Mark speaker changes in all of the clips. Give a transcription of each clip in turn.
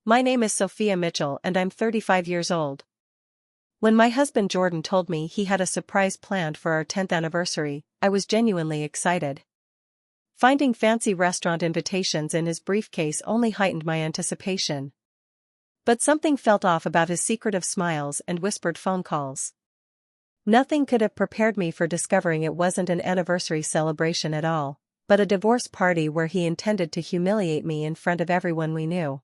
Speaker 1: My name is Sophia Mitchell and I'm 35 years old. When my husband Jordan told me he had a surprise planned for our 10th anniversary, I was genuinely excited. Finding fancy restaurant invitations in his briefcase only heightened my anticipation. But something felt off about his secretive smiles and whispered phone calls. Nothing could have prepared me for discovering it wasn't an anniversary celebration at all, but a divorce party where he intended to humiliate me in front of everyone we knew.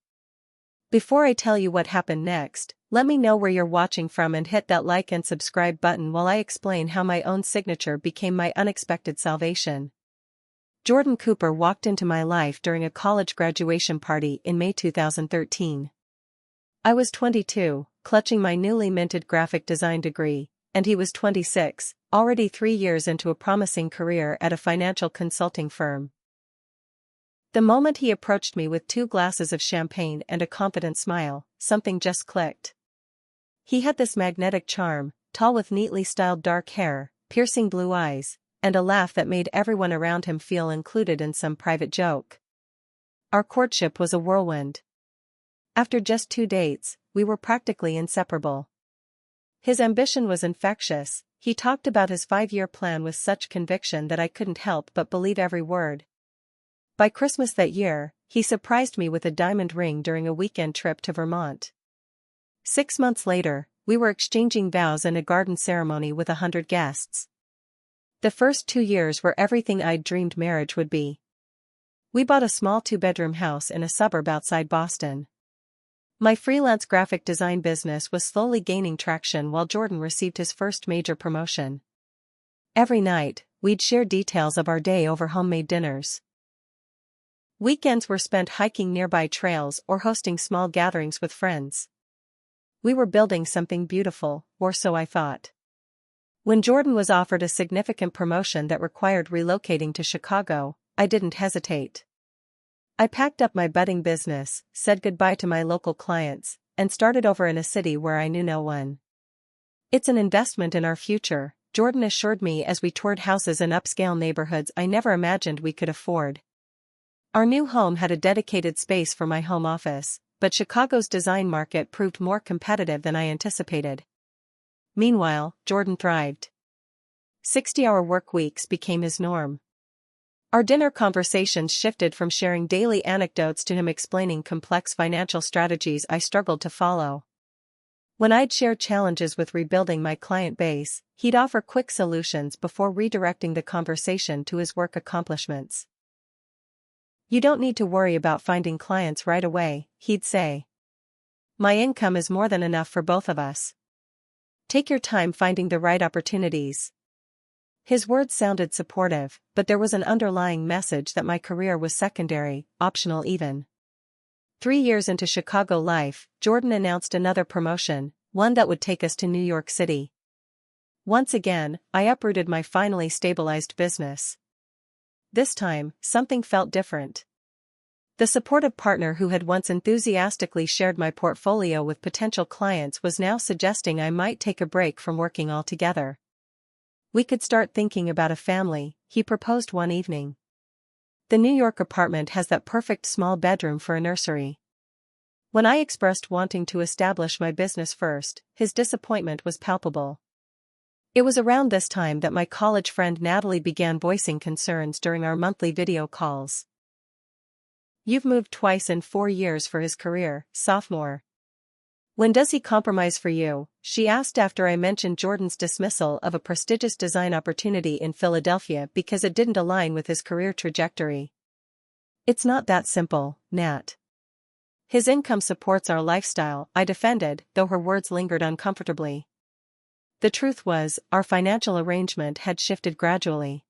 Speaker 1: Before I tell you what happened next, let me know where you're watching from and hit that like and subscribe button while I explain how my own signature became my unexpected salvation. Jordan Cooper walked into my life during a college graduation party in May 2013. I was 22, clutching my newly minted graphic design degree, and he was 26, already 3 years into a promising career at a financial consulting firm. The moment he approached me with 2 glasses of champagne and a confident smile, something just clicked. He had this magnetic charm, tall with neatly styled dark hair, piercing blue eyes, and a laugh that made everyone around him feel included in some private joke. Our courtship was a whirlwind. After just 2 dates, we were practically inseparable. His ambition was infectious. He talked about his 5-year plan with such conviction that I couldn't help but believe every word. By Christmas that year, he surprised me with a diamond ring during a weekend trip to Vermont. 6 months later, we were exchanging vows in a garden ceremony with 100 guests. The first 2 years were everything I'd dreamed marriage would be. We bought a small 2-bedroom house in a suburb outside Boston. My freelance graphic design business was slowly gaining traction while Jordan received his first major promotion. Every night, we'd share details of our day over homemade dinners. Weekends were spent hiking nearby trails or hosting small gatherings with friends. We were building something beautiful, or so I thought. When Jordan was offered a significant promotion that required relocating to Chicago, I didn't hesitate. I packed up my budding business, said goodbye to my local clients, and started over in a city where I knew no one. It's an investment in our future, Jordan assured me as we toured houses in upscale neighborhoods I never imagined we could afford. Our new home had a dedicated space for my home office, but Chicago's design market proved more competitive than I anticipated. Meanwhile, Jordan thrived. 60-hour work weeks became his norm. Our dinner conversations shifted from sharing daily anecdotes to him explaining complex financial strategies I struggled to follow. When I'd share challenges with rebuilding my client base, he'd offer quick solutions before redirecting the conversation to his work accomplishments. "You don't need to worry about finding clients right away," he'd say. "My income is more than enough for both of us. Take your time finding the right opportunities." His words sounded supportive, but there was an underlying message that my career was secondary, optional even. 3 years into Chicago life, Jordan announced another promotion, one that would take us to New York City. Once again, I uprooted my finally stabilized business. This time, something felt different. The supportive partner who had once enthusiastically shared my portfolio with potential clients was now suggesting I might take a break from working altogether. We could start thinking about a family, he proposed one evening. The New York apartment has that perfect small bedroom for a nursery. When I expressed wanting to establish my business first, his disappointment was palpable. It was around this time that my college friend Natalie began voicing concerns during our monthly video calls. "You've moved twice in 4 years for his career, sophomore. When does he compromise for you?" she asked after I mentioned Jordan's dismissal of a prestigious design opportunity in Philadelphia because it didn't align with his career trajectory. "It's not that simple, Nat. His income supports our lifestyle," I defended, though her words lingered uncomfortably. The truth was, our financial arrangement had shifted gradually.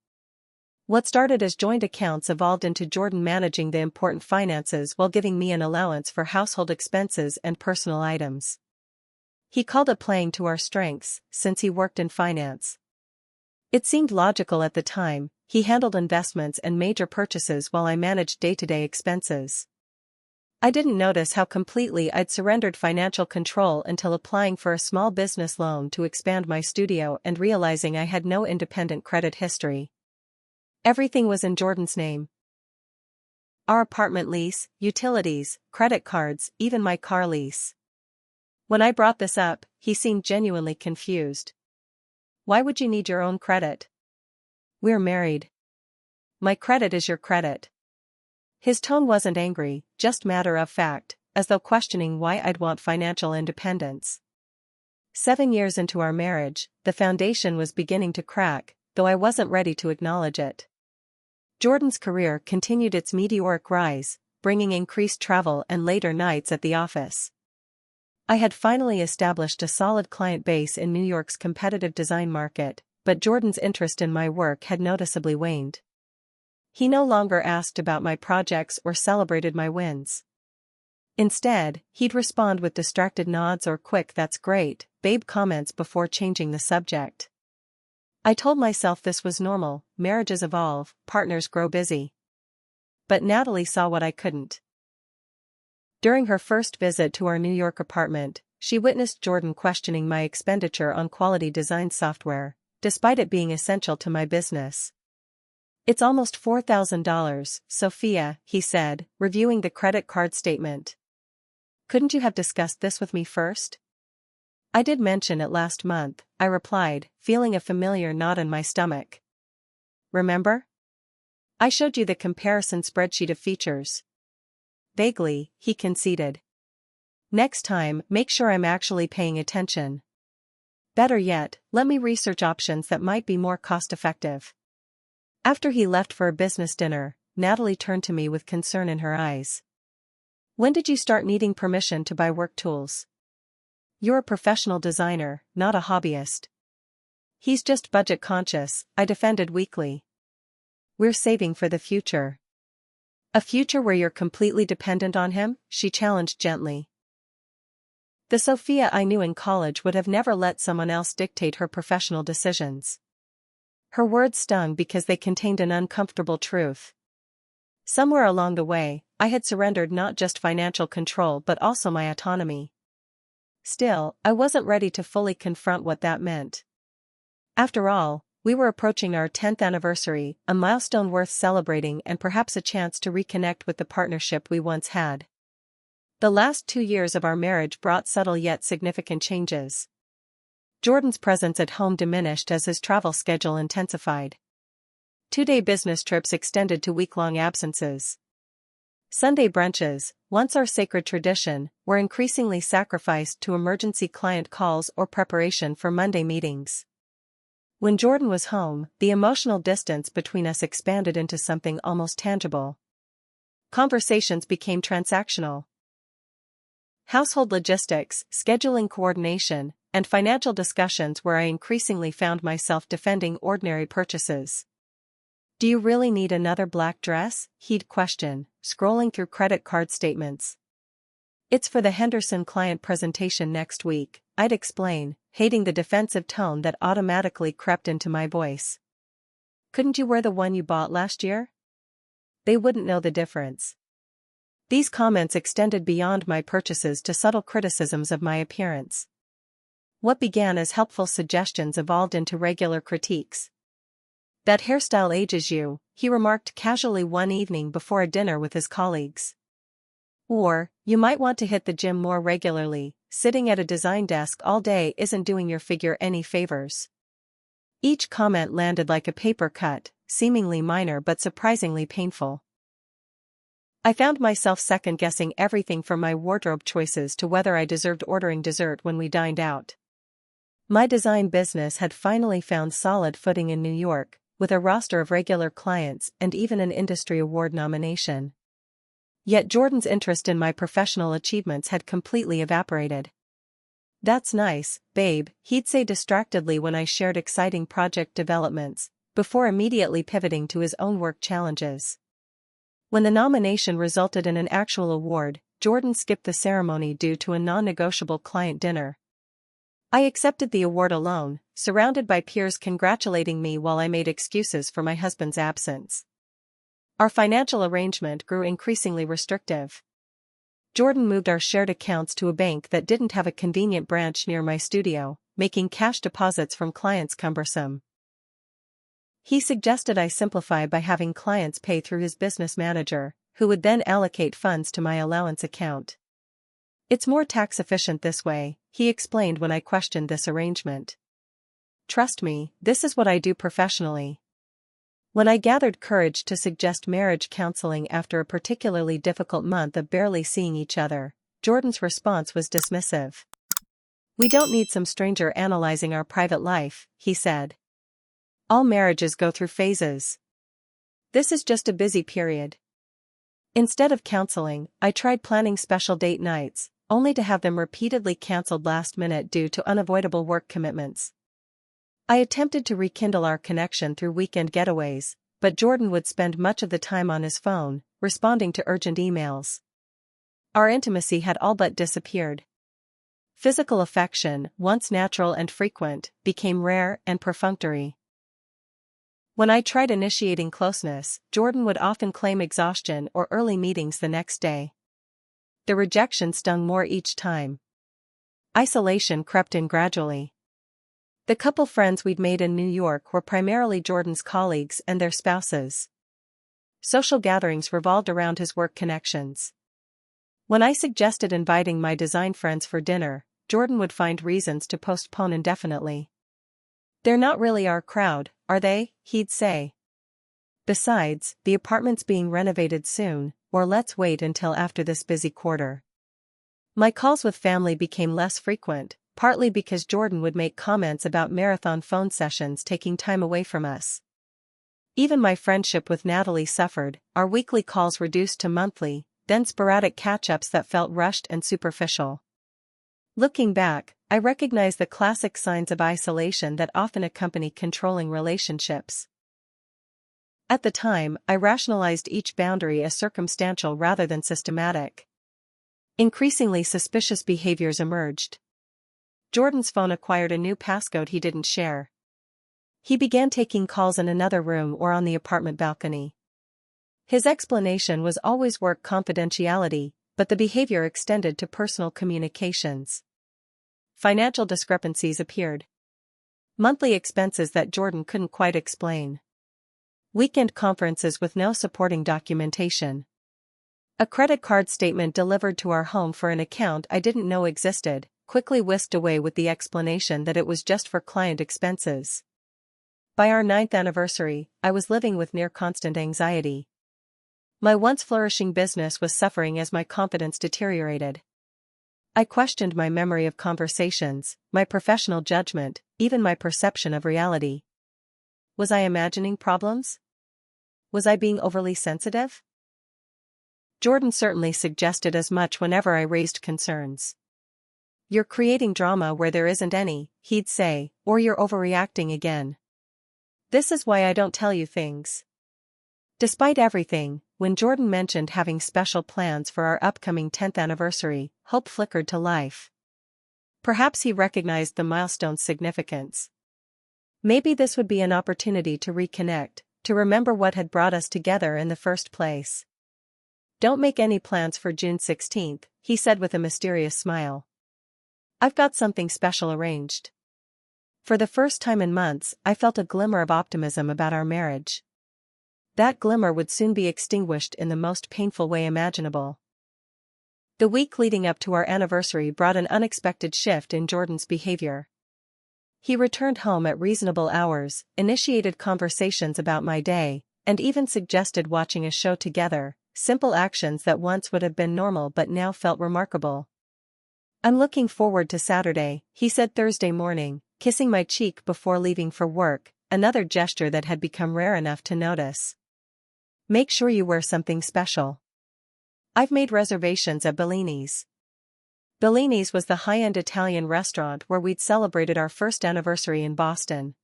Speaker 1: What started as joint accounts evolved into Jordan managing the important finances while giving me an allowance for household expenses and personal items. He called it playing to our strengths, since he worked in finance. It seemed logical at the time. He handled investments and major purchases while I managed day-to-day expenses. I didn't notice how completely I'd surrendered financial control until applying for a small business loan to expand my studio and realizing I had no independent credit history. Everything was in Jordan's name. our apartment lease, utilities, credit cards, even my car lease. When I brought this up, he seemed genuinely confused. Why would you need your own credit? We're married. My credit is your credit. His tone wasn't angry, just matter of fact, as though questioning why I'd want financial independence. 7 years into our marriage, the foundation was beginning to crack, though I wasn't ready to acknowledge it. Jordan's career continued its meteoric rise, bringing increased travel and later nights at the office. I had finally established a solid client base in New York's competitive design market, but Jordan's interest in my work had noticeably waned. He no longer asked about my projects or celebrated my wins. Instead, he'd respond with distracted nods or quick "that's great, babe" comments before changing the subject. I told myself this was normal, marriages evolve, partners grow busy. But Natalie saw what I couldn't. During her first visit to our New York apartment, she witnessed Jordan questioning my expenditure on quality design software, despite it being essential to my business. "It's almost $4,000, Sophia," he said, reviewing the credit card statement. "Couldn't you have discussed this with me first?" "I did mention it last month," I replied, feeling a familiar knot in my stomach. "Remember? I showed you the comparison spreadsheet of features." Vaguely, he conceded. "Next time, make sure I'm actually paying attention. Better yet, let me research options that might be more cost-effective." After he left for a business dinner, Natalie turned to me with concern in her eyes. "When did you start needing permission to buy work tools? You're a professional designer, not a hobbyist." "He's just budget conscious," I defended weakly. "We're saving for the future." "A future where you're completely dependent on him?" she challenged gently. The Sophia I knew in college would have never let someone else dictate her professional decisions. Her words stung because they contained an uncomfortable truth. Somewhere along the way, I had surrendered not just financial control but also my autonomy. Still, I wasn't ready to fully confront what that meant. After all, we were approaching our 10th anniversary, a milestone worth celebrating and perhaps a chance to reconnect with the partnership we once had. The last 2 years of our marriage brought subtle yet significant changes. Jordan's presence at home diminished as his travel schedule intensified. 2-day business trips extended to week-long absences. Sunday brunches, once our sacred tradition, were increasingly sacrificed to emergency client calls or preparation for Monday meetings. When Jordan was home, the emotional distance between us expanded into something almost tangible. Conversations became transactional. Household logistics, scheduling coordination, and financial discussions where I increasingly found myself defending ordinary purchases. "Do you really need another black dress?" he'd question, scrolling through credit card statements. "It's for the Henderson client presentation next week," I'd explain, hating the defensive tone that automatically crept into my voice. "Couldn't you wear the one you bought last year?" "They wouldn't know the difference." These comments extended beyond my purchases to subtle criticisms of my appearance. What began as helpful suggestions evolved into regular critiques. "That hairstyle ages you," he remarked casually one evening before a dinner with his colleagues. Or, "You might want to hit the gym more regularly, sitting at a design desk all day isn't doing your figure any favors." Each comment landed like a paper cut, seemingly minor but surprisingly painful. I found myself second-guessing everything from my wardrobe choices to whether I deserved ordering dessert when we dined out. My design business had finally found solid footing in New York, with a roster of regular clients and even an industry award nomination. Yet Jordan's interest in my professional achievements had completely evaporated. "That's nice, babe," he'd say distractedly when I shared exciting project developments, before immediately pivoting to his own work challenges. When the nomination resulted in an actual award, Jordan skipped the ceremony due to a non-negotiable client dinner. I accepted the award alone, surrounded by peers congratulating me while I made excuses for my husband's absence. Our financial arrangement grew increasingly restrictive. Jordan moved our shared accounts to a bank that didn't have a convenient branch near my studio, making cash deposits from clients cumbersome. He suggested I simplify by having clients pay through his business manager, who would then allocate funds to my allowance account. "It's more tax efficient this way," he explained when I questioned this arrangement. "Trust me, this is what I do professionally." When I gathered courage to suggest marriage counseling after a particularly difficult month of barely seeing each other, Jordan's response was dismissive. "We don't need some stranger analyzing our private life," he said. "All marriages go through phases. This is just a busy period." Instead of counseling, I tried planning special date nights, only to have them repeatedly cancelled last minute due to unavoidable work commitments. I attempted to rekindle our connection through weekend getaways, but Jordan would spend much of the time on his phone, responding to urgent emails. Our intimacy had all but disappeared. Physical affection, once natural and frequent, became rare and perfunctory. When I tried initiating closeness, Jordan would often claim exhaustion or early meetings the next day. The rejection stung more each time. Isolation crept in gradually. The couple friends we'd made in New York were primarily Jordan's colleagues and their spouses. Social gatherings revolved around his work connections. When I suggested inviting my design friends for dinner, Jordan would find reasons to postpone indefinitely. "They're not really our crowd, are they?" he'd say. "Besides, the apartment's being renovated soon, or let's wait until after this busy quarter." My calls with family became less frequent, partly because Jordan would make comments about marathon phone sessions taking time away from us. Even my friendship with Natalie suffered, our weekly calls reduced to monthly, then sporadic catch-ups that felt rushed and superficial. Looking back, I recognize the classic signs of isolation that often accompany controlling relationships. At the time, I rationalized each boundary as circumstantial rather than systematic. Increasingly suspicious behaviors emerged. Jordan's phone acquired a new passcode he didn't share. He began taking calls in another room or on the apartment balcony. His explanation was always work confidentiality, but the behavior extended to personal communications. Financial discrepancies appeared. Monthly expenses that Jordan couldn't quite explain. Weekend conferences with no supporting documentation. A credit card statement delivered to our home for an account I didn't know existed, quickly whisked away with the explanation that it was just for client expenses. By our 9th anniversary, I was living with near-constant anxiety. My once flourishing business was suffering as my confidence deteriorated. I questioned my memory of conversations, my professional judgment, even my perception of reality. Was I imagining problems? Was I being overly sensitive? Jordan certainly suggested as much whenever I raised concerns. "You're creating drama where there isn't any," he'd say, "or you're overreacting again. This is why I don't tell you things." Despite everything, when Jordan mentioned having special plans for our upcoming 10th anniversary, hope flickered to life. Perhaps he recognized the milestone's significance. Maybe this would be an opportunity to reconnect, to remember what had brought us together in the first place. "Don't make any plans for June 16th, he said with a mysterious smile. "I've got something special arranged." For the first time in months, I felt a glimmer of optimism about our marriage. That glimmer would soon be extinguished in the most painful way imaginable. The week leading up to our anniversary brought an unexpected shift in Jordan's behavior. He returned home at reasonable hours, initiated conversations about my day, and even suggested watching a show together, simple actions that once would have been normal but now felt remarkable. "I'm looking forward to Saturday," he said Thursday morning, kissing my cheek before leaving for work, another gesture that had become rare enough to notice. "Make sure you wear something special. I've made reservations at Bellini's." Bellini's was the high-end Italian restaurant where we'd celebrated our first anniversary in Boston.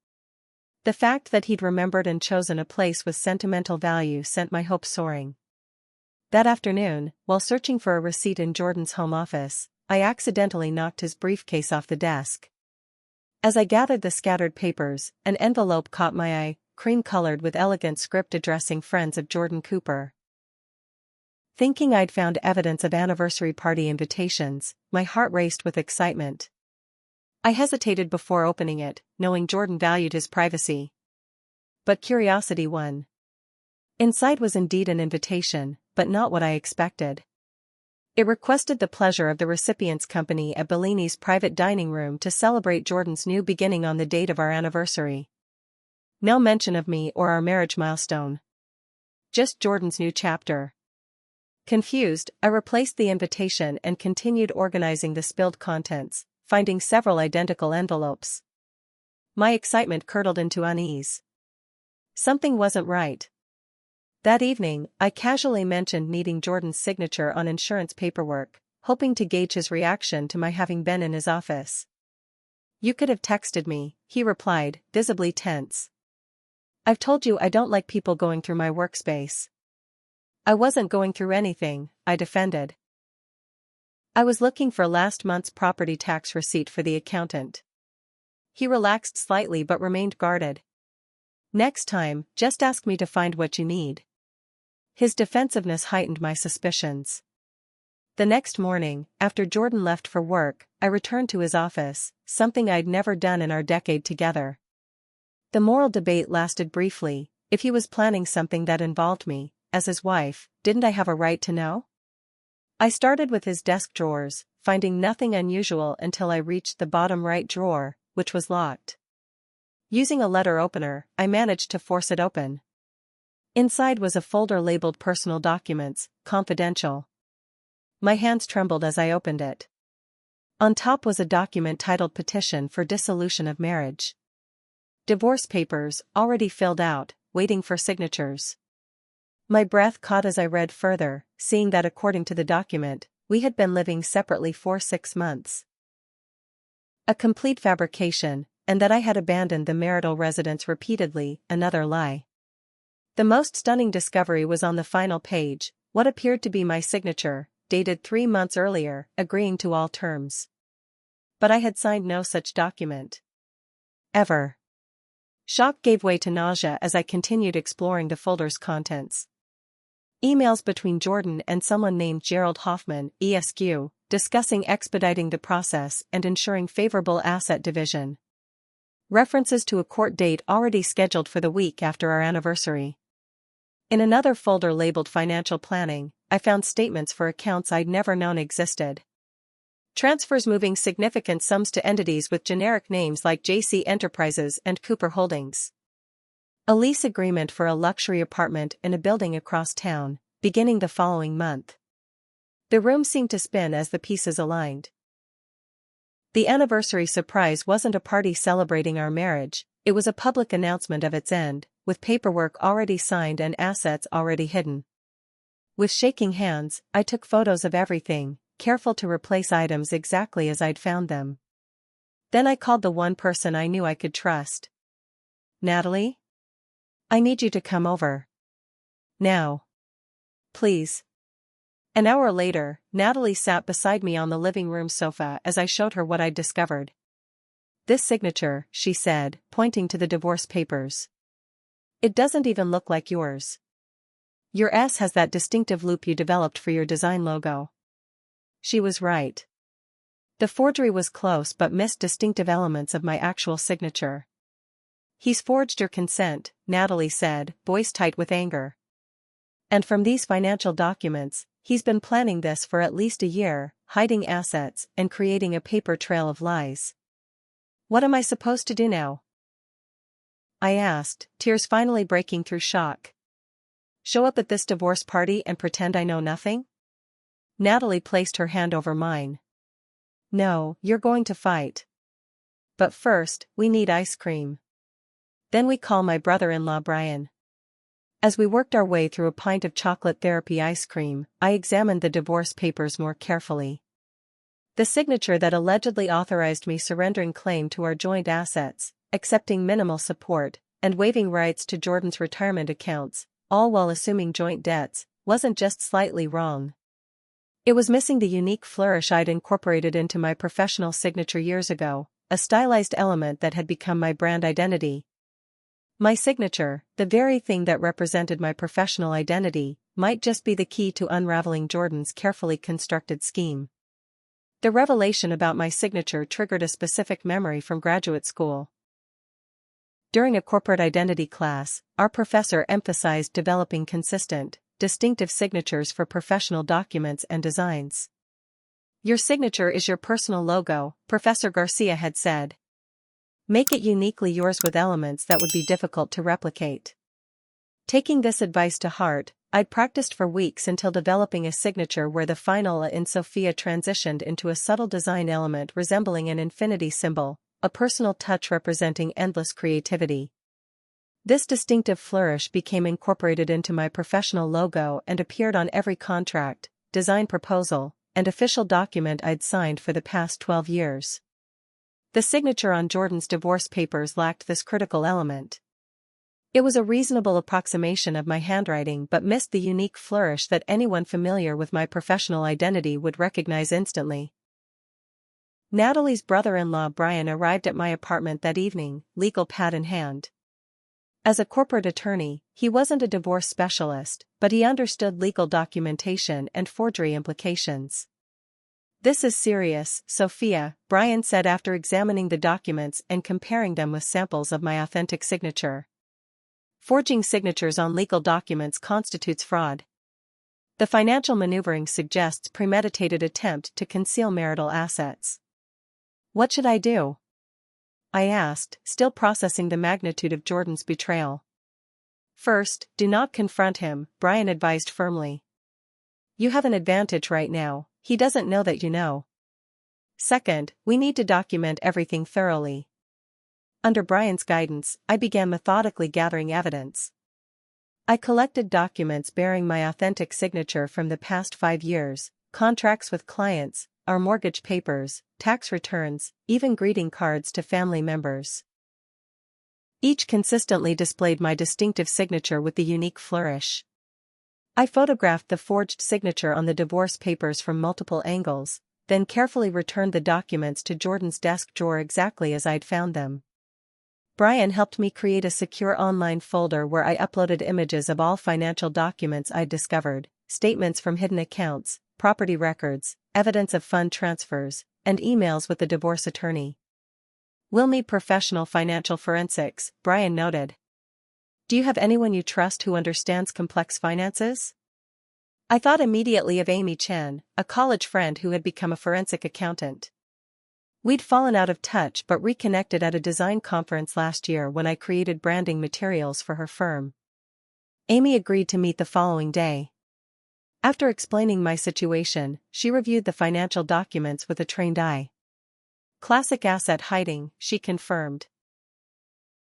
Speaker 1: The fact that he'd remembered and chosen a place with sentimental value sent my hopes soaring. That afternoon, while searching for a receipt in Jordan's home office, I accidentally knocked his briefcase off the desk. As I gathered the scattered papers, an envelope caught my eye, cream-colored with elegant script addressing friends of Jordan Cooper. Thinking I'd found evidence of anniversary party invitations, my heart raced with excitement. I hesitated before opening it, knowing Jordan valued his privacy. But curiosity won. Inside was indeed an invitation, but not what I expected. It requested the pleasure of the recipient's company at Bellini's private dining room to celebrate Jordan's new beginning on the date of our anniversary. No mention of me or our marriage milestone. Just Jordan's new chapter. Confused, I replaced the invitation and continued organizing the spilled contents, finding several identical envelopes. My excitement curdled into unease. Something wasn't right. That evening, I casually mentioned needing Jordan's signature on insurance paperwork, hoping to gauge his reaction to my having been in his office. "You could have texted me," he replied, visibly tense. "I've told you I don't like people going through my workspace." "I wasn't going through anything," I defended. "I was looking for last month's property tax receipt for the accountant." He relaxed slightly but remained guarded. "Next time, just ask me to find what you need." His defensiveness heightened my suspicions. The next morning, after Jordan left for work, I returned to his office, something I'd never done in our decade together. The moral debate lasted briefly. If he was planning something that involved me, as his wife, didn't I have a right to know? I started with his desk drawers, finding nothing unusual until I reached the bottom right drawer, which was locked. Using a letter opener, I managed to force it open. Inside was a folder labeled Personal Documents, Confidential. My hands trembled as I opened it. On top was a document titled Petition for Dissolution of Marriage. Divorce papers, already filled out, waiting for signatures. My breath caught as I read further, seeing that according to the document, we had been living separately for 6 months. A complete fabrication, and that I had abandoned the marital residence repeatedly, another lie. The most stunning discovery was on the final page, what appeared to be my signature, dated 3 months earlier, agreeing to all terms. But I had signed no such document. Ever. Shock gave way to nausea as I continued exploring the folder's contents. Emails between Jordan and someone named Gerald Hoffman, ESQ, discussing expediting the process and ensuring favorable asset division. References to a court date already scheduled for the week after our anniversary. In another folder labeled Financial Planning, I found statements for accounts I'd never known existed. Transfers moving significant sums to entities with generic names like JC Enterprises and Cooper Holdings. A lease agreement for a luxury apartment in a building across town, beginning the following month. The room seemed to spin as the pieces aligned. The anniversary surprise wasn't a party celebrating our marriage, it was a public announcement of its end, with paperwork already signed and assets already hidden. With shaking hands, I took photos of everything, careful to replace items exactly as I'd found them. Then I called the one person I knew I could trust. "Natalie? I need you to come over. Now. Please." An hour later, Natalie sat beside me on the living room sofa as I showed her what I'd discovered. "This signature," she said, pointing to the divorce papers. "It doesn't even look like yours. Your S has that distinctive loop you developed for your design logo." She was right. The forgery was close but missed distinctive elements of my actual signature. "He's forged your consent," Natalie said, voice tight with anger. "And from these financial documents, he's been planning this for at least a year, hiding assets and creating a paper trail of lies. What am I supposed to do now?" I asked, tears finally breaking through shock. "Show up at this divorce party and pretend I know nothing?" Natalie placed her hand over mine. "No, you're going to fight. But first, we need ice cream. Then we call my brother-in-law Brian." As we worked our way through a pint of chocolate therapy ice cream, I examined the divorce papers more carefully. The signature that allegedly authorized me surrendering claim to our joint assets, accepting minimal support, and waiving rights to Jordan's retirement accounts, all while assuming joint debts, wasn't just slightly wrong. It was missing the unique flourish I'd incorporated into my professional signature years ago, a stylized element that had become my brand identity. My signature, the very thing that represented my professional identity, might just be the key to unraveling Jordan's carefully constructed scheme. The revelation about my signature triggered a specific memory from graduate school. During a corporate identity class, our professor emphasized developing consistent, distinctive signatures for professional documents and designs. Your signature is your personal logo, Professor Garcia had said. Make it uniquely yours with elements that would be difficult to replicate. Taking this advice to heart, I'd practiced for weeks until developing a signature where the final A in Sophia transitioned into a subtle design element resembling an infinity symbol, a personal touch representing endless creativity. This distinctive flourish became incorporated into my professional logo and appeared on every contract, design proposal, and official document I'd signed for the past 12 years. The signature on Jordan's divorce papers lacked this critical element. It was a reasonable approximation of my handwriting but missed the unique flourish that anyone familiar with my professional identity would recognize instantly. Natalie's brother-in-law Brian arrived at my apartment that evening, legal pad in hand. As a corporate attorney, he wasn't a divorce specialist, but he understood legal documentation and forgery implications. "This is serious, Sophia," Brian said after examining the documents and comparing them with samples of my authentic signature. "Forging signatures on legal documents constitutes fraud. The financial maneuvering suggests premeditated attempt to conceal marital assets." "What should I do?" I asked, still processing the magnitude of Jordan's betrayal. "First, do not confront him," Brian advised firmly. "You have an advantage right now, he doesn't know that you know. Second, we need to document everything thoroughly." Under Brian's guidance, I began methodically gathering evidence. I collected documents bearing my authentic signature from the past 5 years, contracts with clients, our mortgage papers, tax returns, even greeting cards to family members. Each consistently displayed my distinctive signature with the unique flourish. I photographed the forged signature on the divorce papers from multiple angles, then carefully returned the documents to Jordan's desk drawer exactly as I'd found them. Brian helped me create a secure online folder where I uploaded images of all financial documents I'd discovered, statements from hidden accounts, property records, evidence of fund transfers, and emails with the divorce attorney. "We'll need professional financial forensics," Brian noted. "Do you have anyone you trust who understands complex finances?" I thought immediately of Amy Chen, a college friend who had become a forensic accountant. We'd fallen out of touch but reconnected at a design conference last year when I created branding materials for her firm. Amy agreed to meet the following day. After explaining my situation, she reviewed the financial documents with a trained eye. "Classic asset hiding," she confirmed.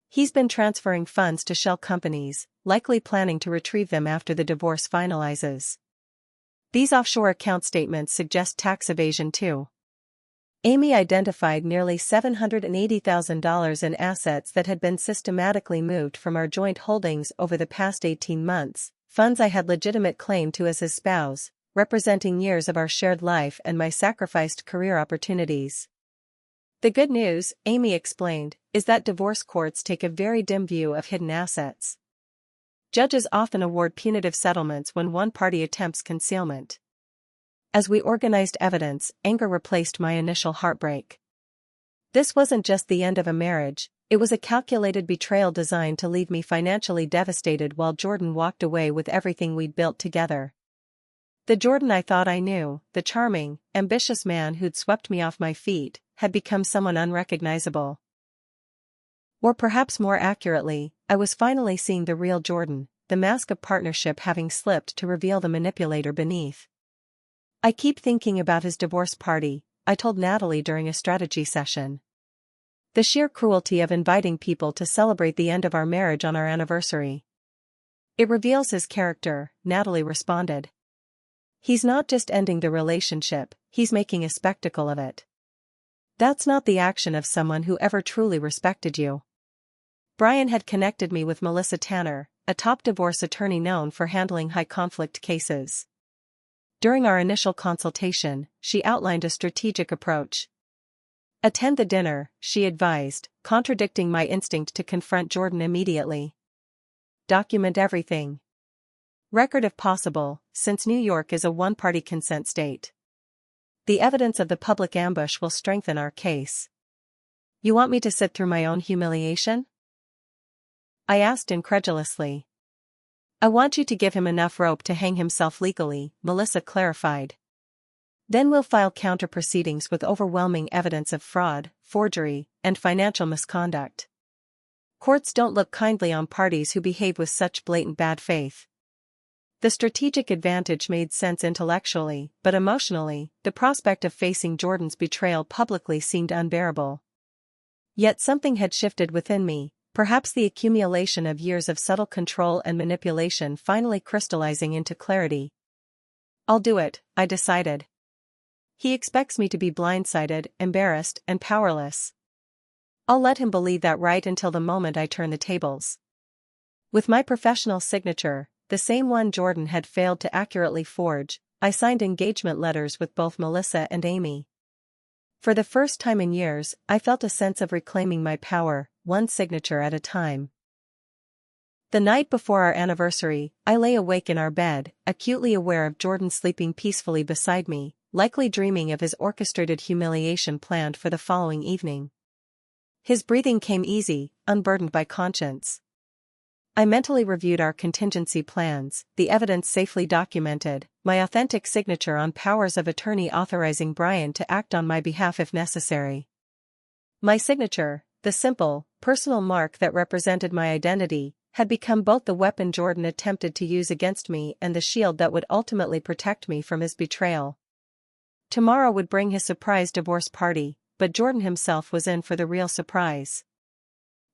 Speaker 1: "He's been transferring funds to shell companies, likely planning to retrieve them after the divorce finalizes. These offshore account statements suggest tax evasion too." Amy identified nearly $780,000 in assets that had been systematically moved from our joint holdings over the past 18 months, funds I had legitimate claim to as his spouse, representing years of our shared life and my sacrificed career opportunities. "The good news," Amy explained, "is that divorce courts take a very dim view of hidden assets. Judges often award punitive settlements when one party attempts concealment." As we organized evidence, anger replaced my initial heartbreak. This wasn't just the end of a marriage, it was a calculated betrayal designed to leave me financially devastated while Jordan walked away with everything we'd built together. The Jordan I thought I knew, the charming, ambitious man who'd swept me off my feet, had become someone unrecognizable. Or perhaps more accurately, I was finally seeing the real Jordan, the mask of partnership having slipped to reveal the manipulator beneath. "I keep thinking about his divorce party," I told Natalie during a strategy session. "The sheer cruelty of inviting people to celebrate the end of our marriage on our anniversary." "It reveals his character," Natalie responded. "He's not just ending the relationship, he's making a spectacle of it. That's not the action of someone who ever truly respected you." Brian had connected me with Melissa Tanner, a top divorce attorney known for handling high-conflict cases. During our initial consultation, she outlined a strategic approach. "Attend the dinner," she advised, contradicting my instinct to confront Jordan immediately. "Document everything. Record if possible, since New York is a one-party consent state. The evidence of the public ambush will strengthen our case." "You want me to sit through my own humiliation?" I asked incredulously. I want you to give him enough rope to hang himself legally, Melissa clarified. Then we'll file counter proceedings with overwhelming evidence of fraud, forgery, and financial misconduct. Courts don't look kindly on parties who behave with such blatant bad faith. The strategic advantage made sense intellectually, but emotionally, the prospect of facing Jordan's betrayal publicly seemed unbearable. Yet something had shifted within me, perhaps the accumulation of years of subtle control and manipulation finally crystallizing into clarity. I'll do it, I decided. He expects me to be blindsided, embarrassed, and powerless. I'll let him believe that right until the moment I turn the tables. With my professional signature, the same one Jordan had failed to accurately forge, I signed engagement letters with both Melissa and Amy. For the first time in years, I felt a sense of reclaiming my power, one signature at a time. The night before our anniversary, I lay awake in our bed, acutely aware of Jordan sleeping peacefully beside me, likely dreaming of his orchestrated humiliation planned for the following evening. His breathing came easy, unburdened by conscience. I mentally reviewed our contingency plans, the evidence safely documented, my authentic signature on powers of attorney authorizing Brian to act on my behalf if necessary. My signature, the simple, personal mark that represented my identity, had become both the weapon Jordan attempted to use against me and the shield that would ultimately protect me from his betrayal. Tomorrow would bring his surprise divorce party, but Jordan himself was in for the real surprise.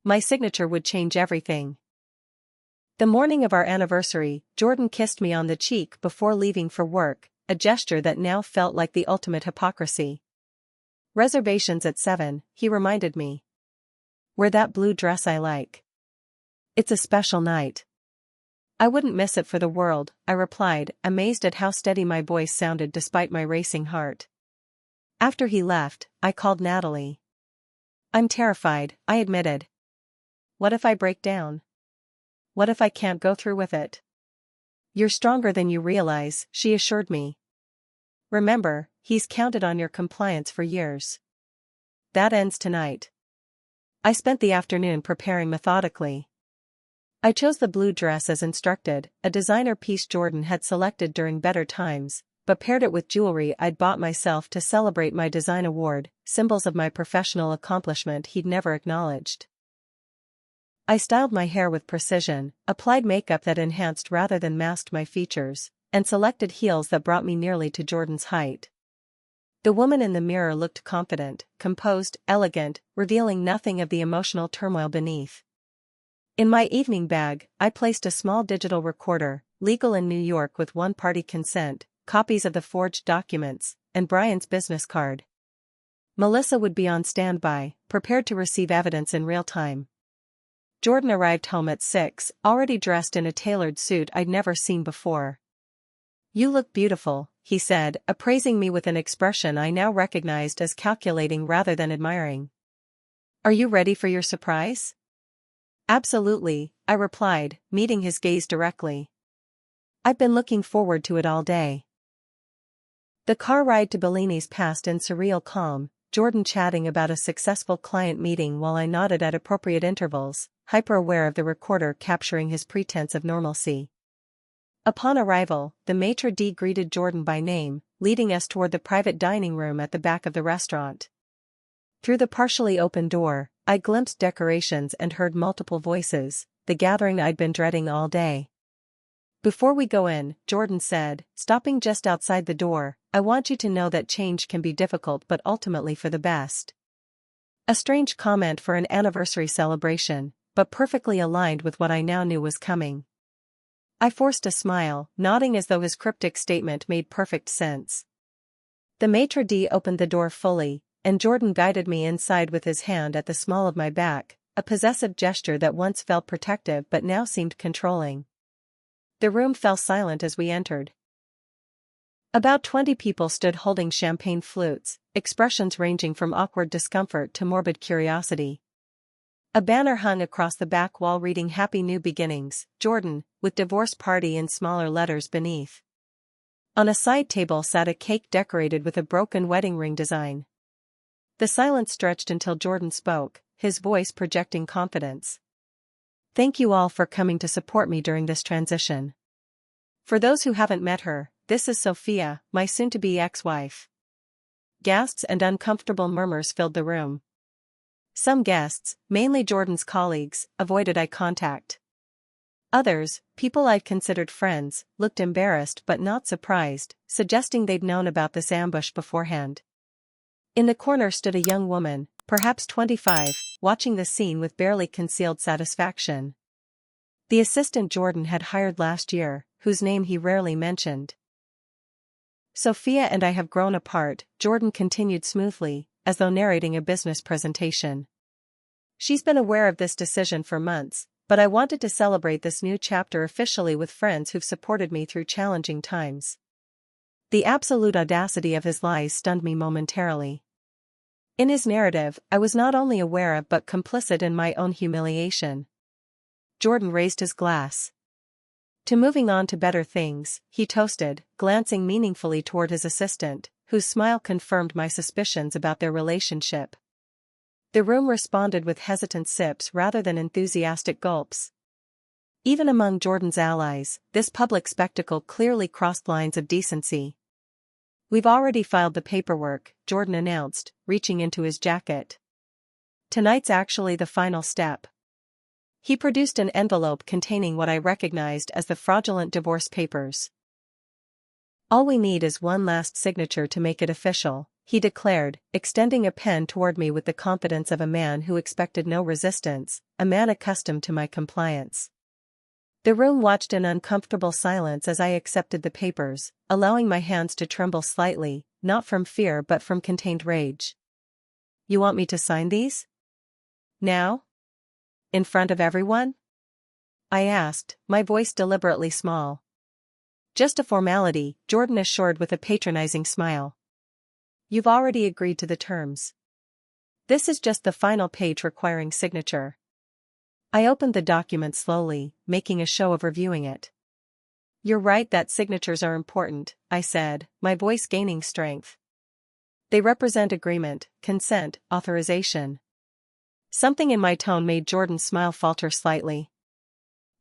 Speaker 1: My signature would change everything. The morning of our anniversary, Jordan kissed me on the cheek before leaving for work, a gesture that now felt like the ultimate hypocrisy. Reservations at 7, he reminded me. Wear that blue dress I like. It's a special night. I wouldn't miss it for the world, I replied, amazed at how steady my voice sounded despite my racing heart. After he left, I called Natalie. I'm terrified, I admitted. What if I break down? What if I can't go through with it? You're stronger than you realize, she assured me. Remember, he's counted on your compliance for years. That ends tonight. I spent the afternoon preparing methodically. I chose the blue dress as instructed, a designer piece Jordan had selected during better times, but paired it with jewelry I'd bought myself to celebrate my design award, symbols of my professional accomplishment he'd never acknowledged. I styled my hair with precision, applied makeup that enhanced rather than masked my features, and selected heels that brought me nearly to Jordan's height. The woman in the mirror looked confident, composed, elegant, revealing nothing of the emotional turmoil beneath. In my evening bag, I placed a small digital recorder, legal in New York with one-party consent, copies of the forged documents, and Brian's business card. Melissa would be on standby, prepared to receive evidence in real time. Jordan arrived home at 6, already dressed in a tailored suit I'd never seen before. You look beautiful, he said, appraising me with an expression I now recognized as calculating rather than admiring. Are you ready for your surprise? Absolutely, I replied, meeting his gaze directly. I've been looking forward to it all day. The car ride to Bellini's passed in surreal calm, Jordan chatting about a successful client meeting while I nodded at appropriate intervals, hyper-aware of the recorder capturing his pretense of normalcy. Upon arrival, the maitre d' greeted Jordan by name, leading us toward the private dining room at the back of the restaurant. Through the partially open door, I glimpsed decorations and heard multiple voices, the gathering I'd been dreading all day. Before we go in, Jordan said, stopping just outside the door, I want you to know that change can be difficult but ultimately for the best. A strange comment for an anniversary celebration, but perfectly aligned with what I now knew was coming. I forced a smile, nodding as though his cryptic statement made perfect sense. The maitre d' opened the door fully, and Jordan guided me inside with his hand at the small of my back, a possessive gesture that once felt protective but now seemed controlling. The room fell silent as we entered. About 20 people stood holding champagne flutes, expressions ranging from awkward discomfort to morbid curiosity. A banner hung across the back wall reading Happy New Beginnings, Jordan, with divorce party in smaller letters beneath. On a side table sat a cake decorated with a broken wedding ring design. The silence stretched until Jordan spoke, his voice projecting confidence. Thank you all for coming to support me during this transition. For those who haven't met her, this is Sophia, my soon-to-be ex-wife. Gasps and uncomfortable murmurs filled the room. Some guests, mainly Jordan's colleagues, avoided eye contact. Others, people I'd considered friends, looked embarrassed but not surprised, suggesting they'd known about this ambush beforehand. In the corner stood a young woman, perhaps 25, watching the scene with barely concealed satisfaction. The assistant Jordan had hired last year, whose name he rarely mentioned. Sophia and I have grown apart, Jordan continued smoothly, as though narrating a business presentation. She's been aware of this decision for months, but I wanted to celebrate this new chapter officially with friends who've supported me through challenging times. The absolute audacity of his lies stunned me momentarily. In his narrative, I was not only aware of but complicit in my own humiliation. Jordan raised his glass. To moving on to better things, he toasted, glancing meaningfully toward his assistant, whose smile confirmed my suspicions about their relationship. The room responded with hesitant sips rather than enthusiastic gulps. Even among Jordan's allies, this public spectacle clearly crossed lines of decency. We've already filed the paperwork, Jordan announced, reaching into his jacket. Tonight's actually the final step. He produced an envelope containing what I recognized as the fraudulent divorce papers. All we need is one last signature to make it official, he declared, extending a pen toward me with the confidence of a man who expected no resistance, a man accustomed to my compliance. The room watched in uncomfortable silence as I accepted the papers, allowing my hands to tremble slightly, not from fear but from contained rage. You want me to sign these? Now? In front of everyone? I asked, my voice deliberately small. Just a formality, Jordan assured with a patronizing smile. You've already agreed to the terms. This is just the final page requiring signature. I opened the document slowly, making a show of reviewing it. You're right that signatures are important, I said, my voice gaining strength. They represent agreement, consent, authorization. Something in my tone made Jordan's smile falter slightly.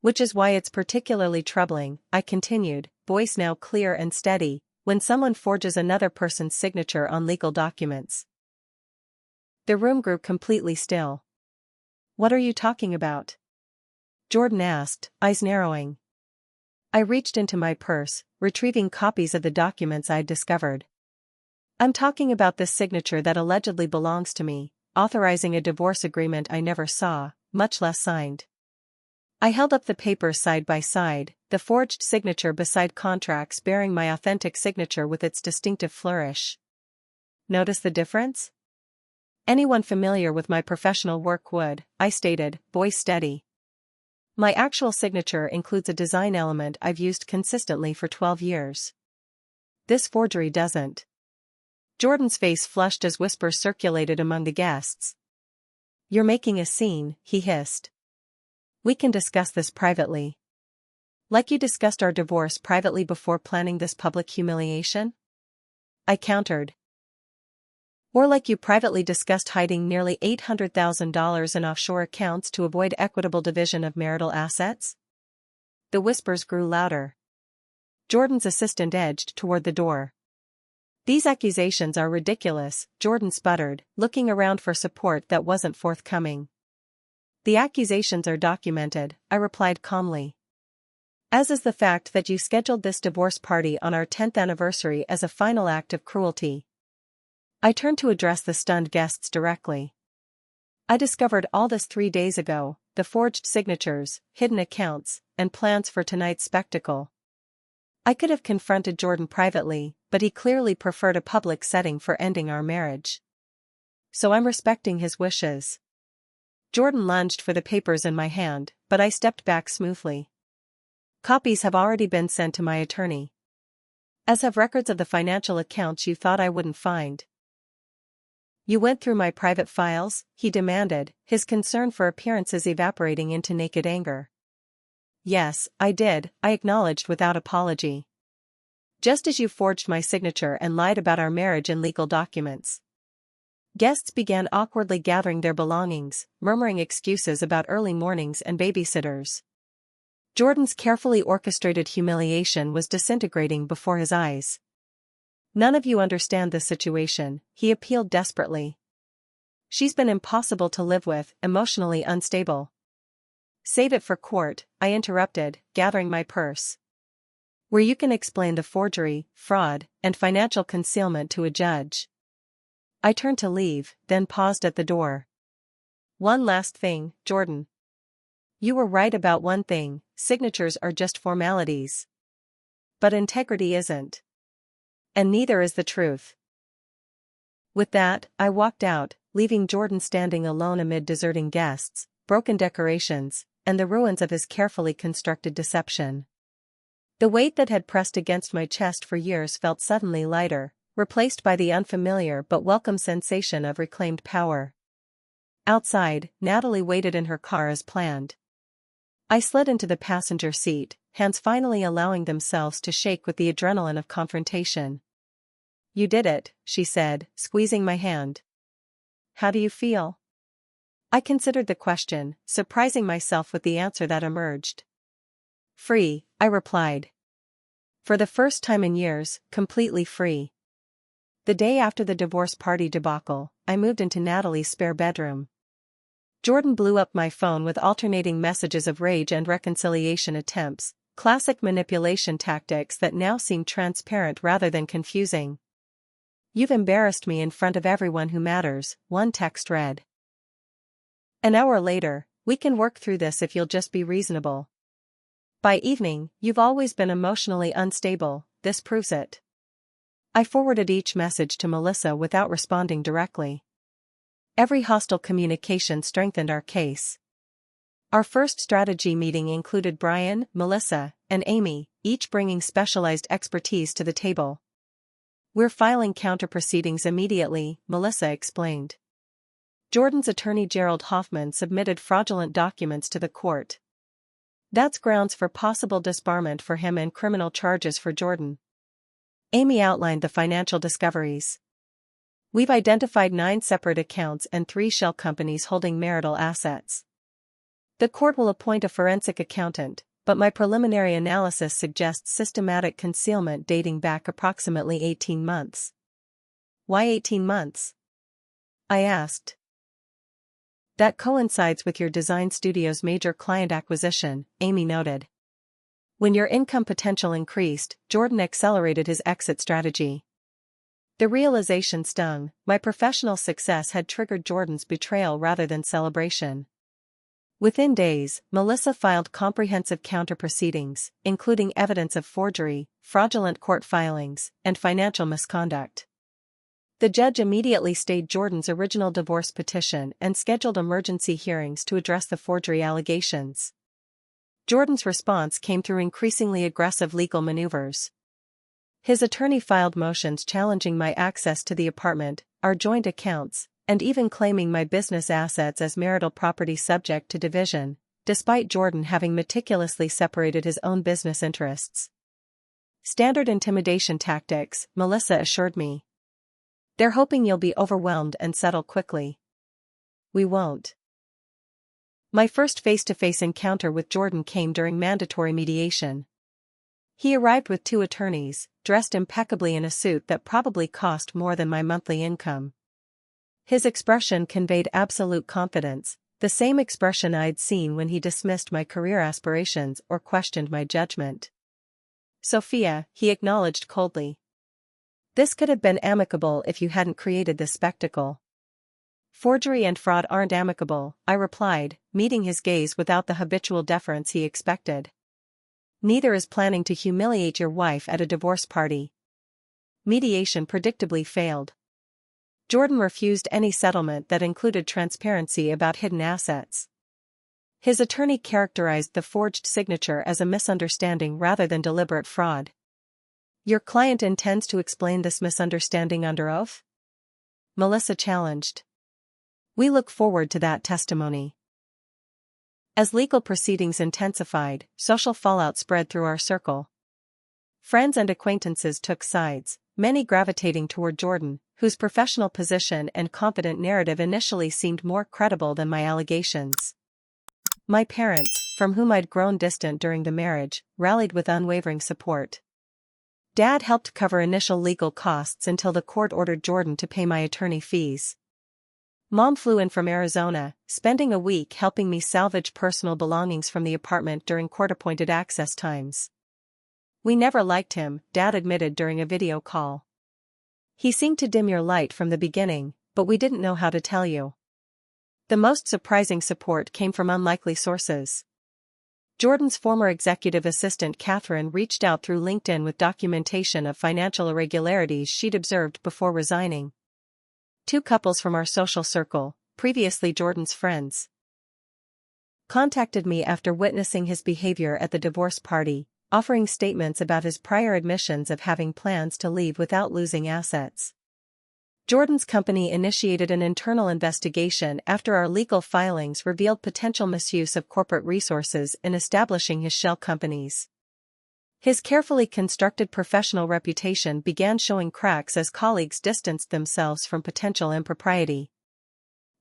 Speaker 1: Which is why it's particularly troubling, I continued, voice now clear and steady, when someone forges another person's signature on legal documents. The room grew completely still. What are you talking about? Jordan asked, eyes narrowing. I reached into my purse, retrieving copies of the documents I'd discovered. I'm talking about this signature that allegedly belongs to me, authorizing a divorce agreement I never saw, much less signed. I held up the papers side by side, the forged signature beside contracts bearing my authentic signature with its distinctive flourish. Notice the difference? Anyone familiar with my professional work would, I stated, voice steady. My actual signature includes a design element I've used consistently for 12 years. This forgery doesn't. Jordan's face flushed as whispers circulated among the guests. You're making a scene, he hissed. We can discuss this privately. Like you discussed our divorce privately before planning this public humiliation? I countered. Or like you privately discussed hiding nearly $800,000 in offshore accounts to avoid equitable division of marital assets? The whispers grew louder. Jordan's assistant edged toward the door. These accusations are ridiculous, Jordan sputtered, looking around for support that wasn't forthcoming. The accusations are documented, I replied calmly. As is the fact that you scheduled this divorce party on our 10th anniversary as a final act of cruelty. I turned to address the stunned guests directly. I discovered all this 3 days ago, the forged signatures, hidden accounts, and plans for tonight's spectacle. I could have confronted Jordan privately, but he clearly preferred a public setting for ending our marriage. So I'm respecting his wishes. Jordan lunged for the papers in my hand, but I stepped back smoothly. Copies have already been sent to my attorney. As have records of the financial accounts you thought I wouldn't find. You went through my private files? He demanded, his concern for appearances evaporating into naked anger. Yes, I did, I acknowledged without apology. Just as you forged my signature and lied about our marriage in legal documents. Guests began awkwardly gathering their belongings, murmuring excuses about early mornings and babysitters. Jordan's carefully orchestrated humiliation was disintegrating before his eyes. "None of you understand this situation," he appealed desperately. "She's been impossible to live with, emotionally unstable." "Save it for court," I interrupted, gathering my purse. "Where you can explain the forgery, fraud, and financial concealment to a judge." I turned to leave, then paused at the door. "One last thing, Jordan. You were right about one thing: signatures are just formalities. But integrity isn't. And neither is the truth." With that, I walked out, leaving Jordan standing alone amid deserting guests, broken decorations, and the ruins of his carefully constructed deception. The weight that had pressed against my chest for years felt suddenly lighter, replaced by the unfamiliar but welcome sensation of reclaimed power. Outside, Natalie waited in her car as planned. I slid into the passenger seat, hands finally allowing themselves to shake with the adrenaline of confrontation. "You did it," she said, squeezing my hand. "How do you feel?" I considered the question, surprising myself with the answer that emerged. "Free," I replied. "For the first time in years, completely free." The day after the divorce party debacle, I moved into Natalie's spare bedroom. Jordan blew up my phone with alternating messages of rage and reconciliation attempts, classic manipulation tactics that now seem transparent rather than confusing. "You've embarrassed me in front of everyone who matters," one text read. An hour later, "We can work through this if you'll just be reasonable." By evening, "You've always been emotionally unstable, this proves it." I forwarded each message to Melissa without responding directly. Every hostile communication strengthened our case. Our first strategy meeting included Brian, Melissa, and Amy, each bringing specialized expertise to the table. "We're filing counter-proceedings immediately," Melissa explained. "Jordan's attorney Gerald Hoffman submitted fraudulent documents to the court. That's grounds for possible disbarment for him and criminal charges for Jordan." Amy outlined the financial discoveries. "We've identified 9 separate accounts and 3 shell companies holding marital assets. The court will appoint a forensic accountant, but my preliminary analysis suggests systematic concealment dating back approximately 18 months. "Why 18 months?" I asked. "That coincides with your design studio's major client acquisition," Amy noted. "When your income potential increased, Jordan accelerated his exit strategy." The realization stung. My professional success had triggered Jordan's betrayal rather than celebration. Within days, Melissa filed comprehensive counter-proceedings, including evidence of forgery, fraudulent court filings, and financial misconduct. The judge immediately stayed Jordan's original divorce petition and scheduled emergency hearings to address the forgery allegations. Jordan's response came through increasingly aggressive legal maneuvers. His attorney filed motions challenging my access to the apartment, our joint accounts, and even claiming my business assets as marital property subject to division, despite Jordan having meticulously separated his own business interests. "Standard intimidation tactics," Melissa assured me. "They're hoping you'll be overwhelmed and settle quickly." "We won't." My first face-to-face encounter with Jordan came during mandatory mediation. He arrived with 2 attorneys, dressed impeccably in a suit that probably cost more than my monthly income. His expression conveyed absolute confidence, the same expression I'd seen when he dismissed my career aspirations or questioned my judgment. "Sophia," he acknowledged coldly. "This could have been amicable if you hadn't created this spectacle." "Forgery and fraud aren't amicable," I replied, meeting his gaze without the habitual deference he expected. "Neither is planning to humiliate your wife at a divorce party." Mediation predictably failed. Jordan refused any settlement that included transparency about hidden assets. His attorney characterized the forged signature as a misunderstanding rather than deliberate fraud. "Your client intends to explain this misunderstanding under oath?" Melissa challenged. "We look forward to that testimony." As legal proceedings intensified, social fallout spread through our circle. Friends and acquaintances took sides, many gravitating toward Jordan, whose professional position and confident narrative initially seemed more credible than my allegations. My parents, from whom I'd grown distant during the marriage, rallied with unwavering support. Dad helped cover initial legal costs until the court ordered Jordan to pay my attorney fees. Mom flew in from Arizona, spending a week helping me salvage personal belongings from the apartment during court-appointed access times. We never liked him, Dad admitted during a video call. He seemed to dim your light from the beginning, but we didn't know how to tell you. The most surprising support came from unlikely sources. Jordan's former executive assistant Catherine reached out through LinkedIn with documentation of financial irregularities she'd observed before resigning. 2 couples from our social circle, previously Jordan's friends, contacted me after witnessing his behavior at the divorce party, offering statements about his prior admissions of having plans to leave without losing assets. Jordan's company initiated an internal investigation after our legal filings revealed potential misuse of corporate resources in establishing his shell companies. His carefully constructed professional reputation began showing cracks as colleagues distanced themselves from potential impropriety.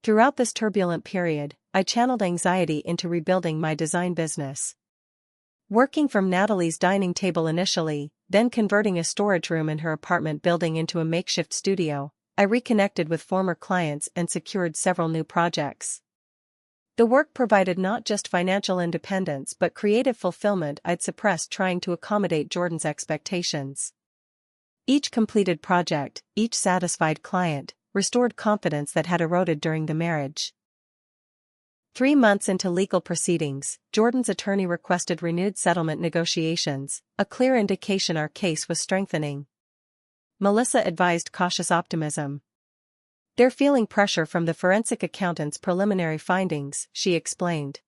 Speaker 1: Throughout this turbulent period, I channeled anxiety into rebuilding my design business. Working from Natalie's dining table initially, then converting a storage room in her apartment building into a makeshift studio, I reconnected with former clients and secured several new projects. The work provided not just financial independence but creative fulfillment I'd suppressed trying to accommodate Jordan's expectations. Each completed project, each satisfied client, restored confidence that had eroded during the marriage. 3 months into legal proceedings, Jordan's attorney requested renewed settlement negotiations, a clear indication our case was strengthening. Melissa advised cautious optimism. They're feeling pressure from the forensic accountant's preliminary findings, she explained.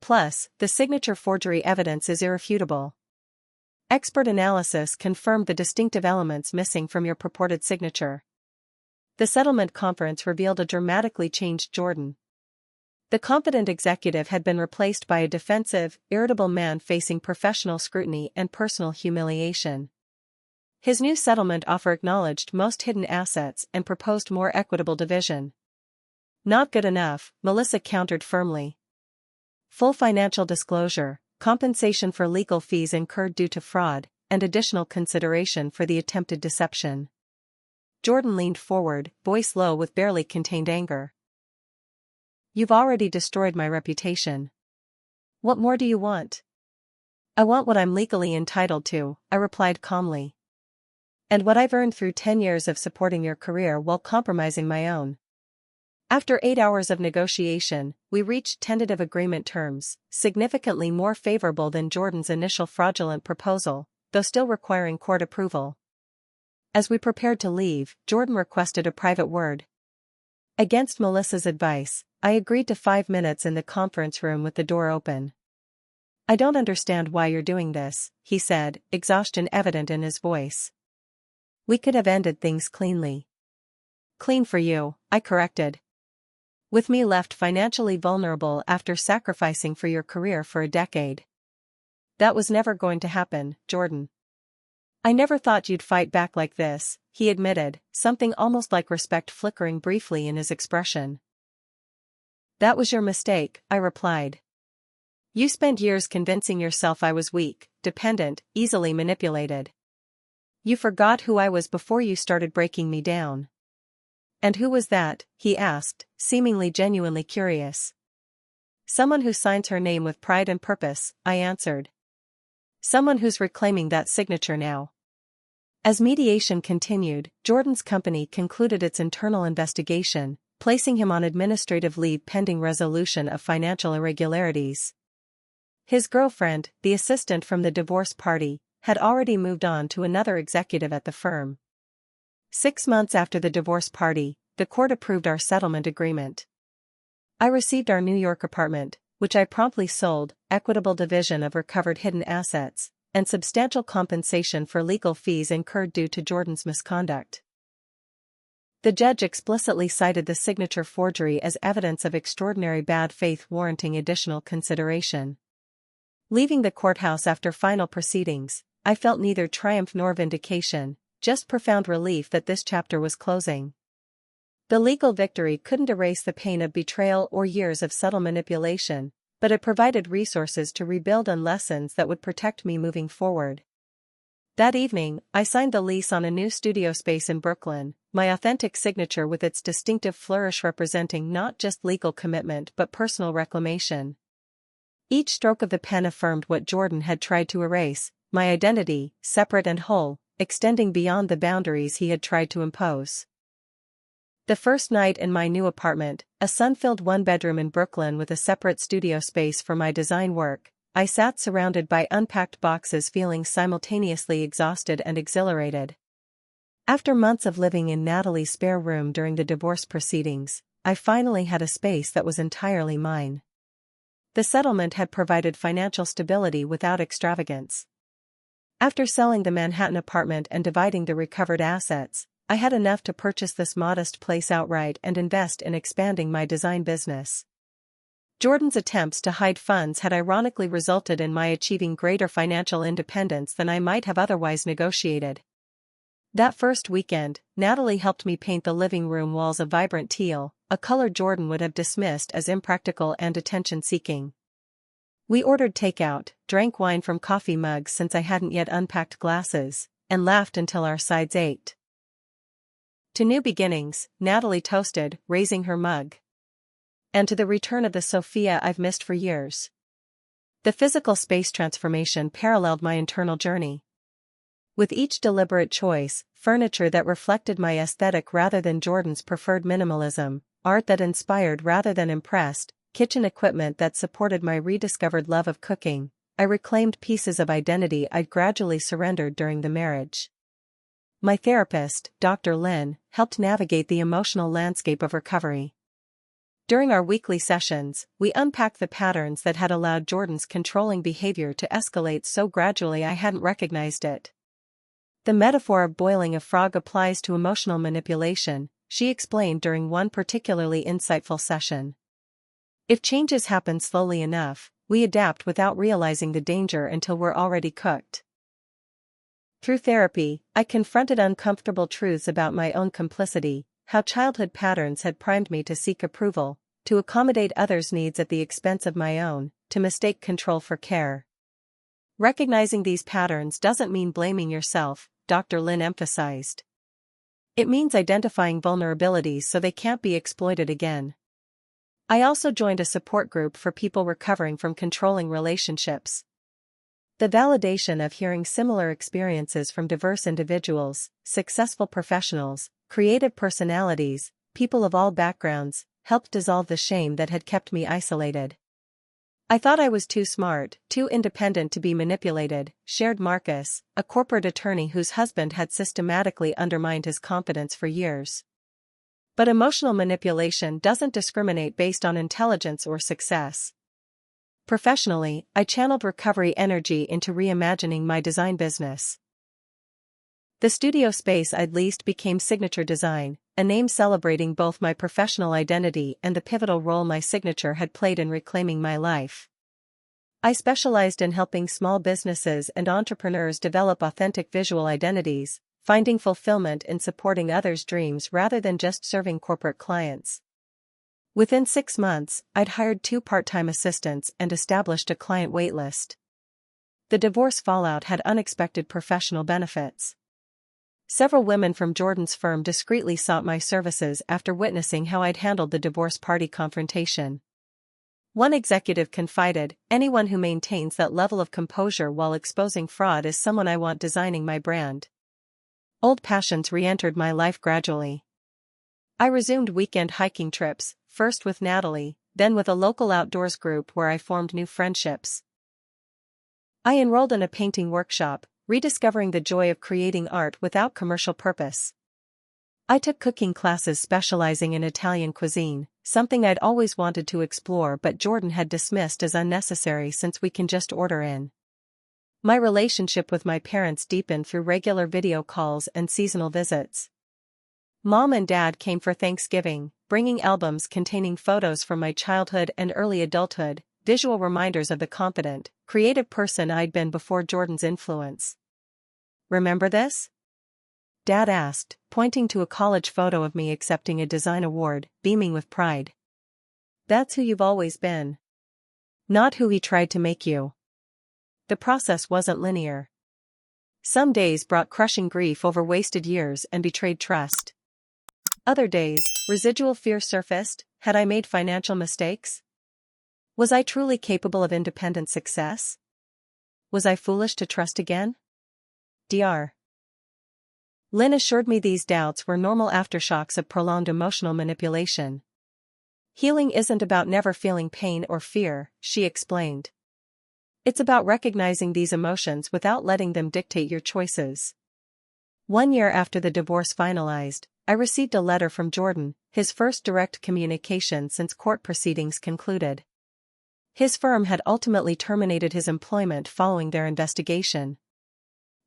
Speaker 1: Plus, the signature forgery evidence is irrefutable. Expert analysis confirmed the distinctive elements missing from your purported signature. The settlement conference revealed a dramatically changed Jordan. The confident executive had been replaced by a defensive, irritable man facing professional scrutiny and personal humiliation. His new settlement offer acknowledged most hidden assets and proposed more equitable division. Not good enough, Melissa countered firmly. Full financial disclosure, compensation for legal fees incurred due to fraud, and additional consideration for the attempted deception. Jordan leaned forward, voice low with barely contained anger. You've already destroyed my reputation. What more do you want? I want what I'm legally entitled to, I replied calmly. And what I've earned through 10 years of supporting your career while compromising my own. After 8 hours of negotiation, we reached tentative agreement terms, significantly more favorable than Jordan's initial fraudulent proposal, though still requiring court approval. As we prepared to leave, Jordan requested a private word. Against Melissa's advice, I agreed to 5 minutes in the conference room with the door open. I don't understand why you're doing this, he said, exhaustion evident in his voice. We could have ended things cleanly. Clean for you, I corrected. With me left financially vulnerable after sacrificing for your career for a decade. That was never going to happen, Jordan. I never thought you'd fight back like this, he admitted, something almost like respect flickering briefly in his expression. That was your mistake, I replied. You spent years convincing yourself I was weak, dependent, easily manipulated. You forgot who I was before you started breaking me down. And who was that? He asked, seemingly genuinely curious. Someone who signs her name with pride and purpose, I answered. Someone who's reclaiming that signature now. As mediation continued, Jordan's company concluded its internal investigation, placing him on administrative leave pending resolution of financial irregularities. His girlfriend, the assistant from the divorce party, had already moved on to another executive at the firm. 6 months after the divorce party, the court approved our settlement agreement. I received our New York apartment, which I promptly sold, equitable division of recovered hidden assets, and substantial compensation for legal fees incurred due to Jordan's misconduct. The judge explicitly cited the signature forgery as evidence of extraordinary bad faith warranting additional consideration. Leaving the courthouse after final proceedings, I felt neither triumph nor vindication, just profound relief that this chapter was closing. The legal victory couldn't erase the pain of betrayal or years of subtle manipulation, but it provided resources to rebuild and lessons that would protect me moving forward. That evening, I signed the lease on a new studio space in Brooklyn, my authentic signature with its distinctive flourish representing not just legal commitment but personal reclamation. Each stroke of the pen affirmed what Jordan had tried to erase, my identity, separate and whole, extending beyond the boundaries he had tried to impose. The first night in my new apartment, a sun-filled one-bedroom in Brooklyn with a separate studio space for my design work, I sat surrounded by unpacked boxes feeling simultaneously exhausted and exhilarated. After months of living in Natalie's spare room during the divorce proceedings, I finally had a space that was entirely mine. The settlement had provided financial stability without extravagance. After selling the Manhattan apartment and dividing the recovered assets, I had enough to purchase this modest place outright and invest in expanding my design business. Jordan's attempts to hide funds had ironically resulted in my achieving greater financial independence than I might have otherwise negotiated. That first weekend, Natalie helped me paint the living room walls a vibrant teal, a color Jordan would have dismissed as impractical and attention-seeking. We ordered takeout, drank wine from coffee mugs since I hadn't yet unpacked glasses, and laughed until our sides ached. To new beginnings, Natalie toasted, raising her mug. And to the return of the Sophia I've missed for years. The physical space transformation paralleled my internal journey. With each deliberate choice, furniture that reflected my aesthetic rather than Jordan's preferred minimalism, art that inspired rather than impressed, kitchen equipment that supported my rediscovered love of cooking, I reclaimed pieces of identity I'd gradually surrendered during the marriage. My therapist, Dr. Lynn, helped navigate the emotional landscape of recovery. During our weekly sessions, we unpacked the patterns that had allowed Jordan's controlling behavior to escalate so gradually I hadn't recognized it. The metaphor of boiling a frog applies to emotional manipulation, she explained during one particularly insightful session. If changes happen slowly enough, we adapt without realizing the danger until we're already cooked. Through therapy, I confronted uncomfortable truths about my own complicity, how childhood patterns had primed me to seek approval, to accommodate others' needs at the expense of my own, to mistake control for care. Recognizing these patterns doesn't mean blaming yourself, Dr. Lynn emphasized. It means identifying vulnerabilities so they can't be exploited again. I also joined a support group for people recovering from controlling relationships. The validation of hearing similar experiences from diverse individuals, successful professionals, creative personalities, people of all backgrounds, helped dissolve the shame that had kept me isolated. I thought I was too smart, too independent to be manipulated, shared Marcus, a corporate attorney whose husband had systematically undermined his confidence for years. But emotional manipulation doesn't discriminate based on intelligence or success. Professionally, I channeled recovery energy into reimagining my design business. The studio space I'd leased became Signature Design, a name celebrating both my professional identity and the pivotal role my signature had played in reclaiming my life. I specialized in helping small businesses and entrepreneurs develop authentic visual identities, finding fulfillment in supporting others' dreams rather than just serving corporate clients. Within 6 months, I'd hired 2 part-time assistants and established a client waitlist. The divorce fallout had unexpected professional benefits. Several women from Jordan's firm discreetly sought my services after witnessing how I'd handled the divorce party confrontation. One executive confided, "Anyone who maintains that level of composure while exposing fraud is someone I want designing my brand." Old passions re-entered my life gradually. I resumed weekend hiking trips, first with Natalie, then with a local outdoors group where I formed new friendships. I enrolled in a painting workshop, rediscovering the joy of creating art without commercial purpose. I took cooking classes specializing in Italian cuisine, something I'd always wanted to explore but Jordan had dismissed as unnecessary since we can just order in. My relationship with my parents deepened through regular video calls and seasonal visits. Mom and Dad came for Thanksgiving, bringing albums containing photos from my childhood and early adulthood, visual reminders of the confident, creative person I'd been before Jordan's influence. "Remember this?" Dad asked, pointing to a college photo of me accepting a design award, beaming with pride. That's who you've always been. Not who he tried to make you. The process wasn't linear. Some days brought crushing grief over wasted years and betrayed trust. Other days, residual fear surfaced. Had I made financial mistakes? Was I truly capable of independent success? Was I foolish to trust again? Dr. Lynn assured me these doubts were normal aftershocks of prolonged emotional manipulation. Healing isn't about never feeling pain or fear, she explained. It's about recognizing these emotions without letting them dictate your choices. 1 year after the divorce finalized, I received a letter from Jordan, his first direct communication since court proceedings concluded. His firm had ultimately terminated his employment following their investigation.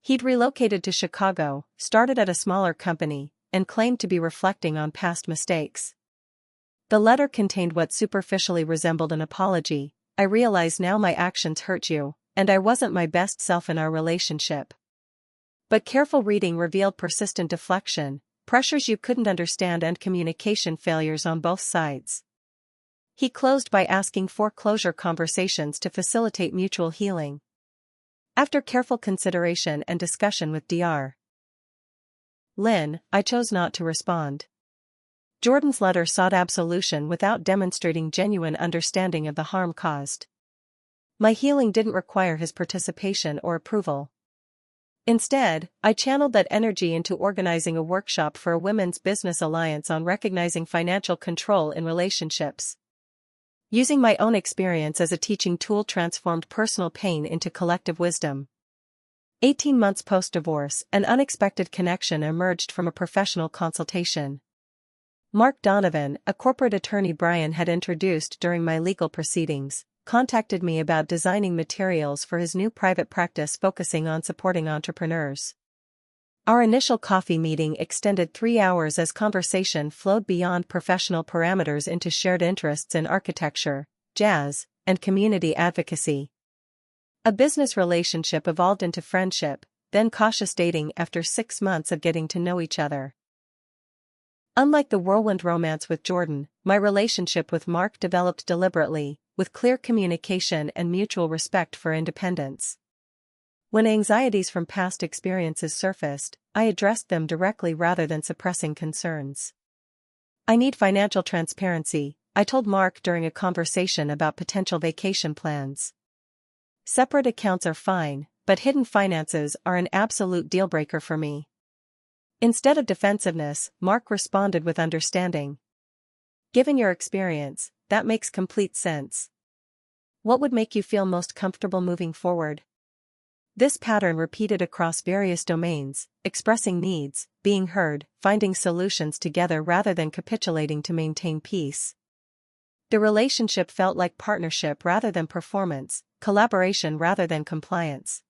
Speaker 1: He'd relocated to Chicago, started at a smaller company, and claimed to be reflecting on past mistakes. The letter contained what superficially resembled an apology. I realize now my actions hurt you, and I wasn't my best self in our relationship. But careful reading revealed persistent deflection, pressures you couldn't understand, and communication failures on both sides. He closed by asking for closure conversations to facilitate mutual healing. After careful consideration and discussion with Dr. Lynn, I chose not to respond. Jordan's letter sought absolution without demonstrating genuine understanding of the harm caused. My healing didn't require his participation or approval. Instead, I channeled that energy into organizing a workshop for a women's business alliance on recognizing financial control in relationships. Using my own experience as a teaching tool transformed personal pain into collective wisdom. 18 months post-divorce, an unexpected connection emerged from a professional consultation. Mark Donovan, a corporate attorney Brian had introduced during my legal proceedings, contacted me about designing materials for his new private practice focusing on supporting entrepreneurs. Our initial coffee meeting extended 3 hours as conversation flowed beyond professional parameters into shared interests in architecture, jazz, and community advocacy. A business relationship evolved into friendship, then cautious dating after 6 months of getting to know each other. Unlike the whirlwind romance with Jordan, my relationship with Mark developed deliberately, with clear communication and mutual respect for independence. When anxieties from past experiences surfaced, I addressed them directly rather than suppressing concerns. I need financial transparency, I told Mark during a conversation about potential vacation plans. Separate accounts are fine, but hidden finances are an absolute deal-breaker for me. Instead of defensiveness, Mark responded with understanding. Given your experience, that makes complete sense. What would make you feel most comfortable moving forward? This pattern repeated across various domains, expressing needs, being heard, finding solutions together rather than capitulating to maintain peace. The relationship felt like partnership rather than performance, collaboration rather than compliance.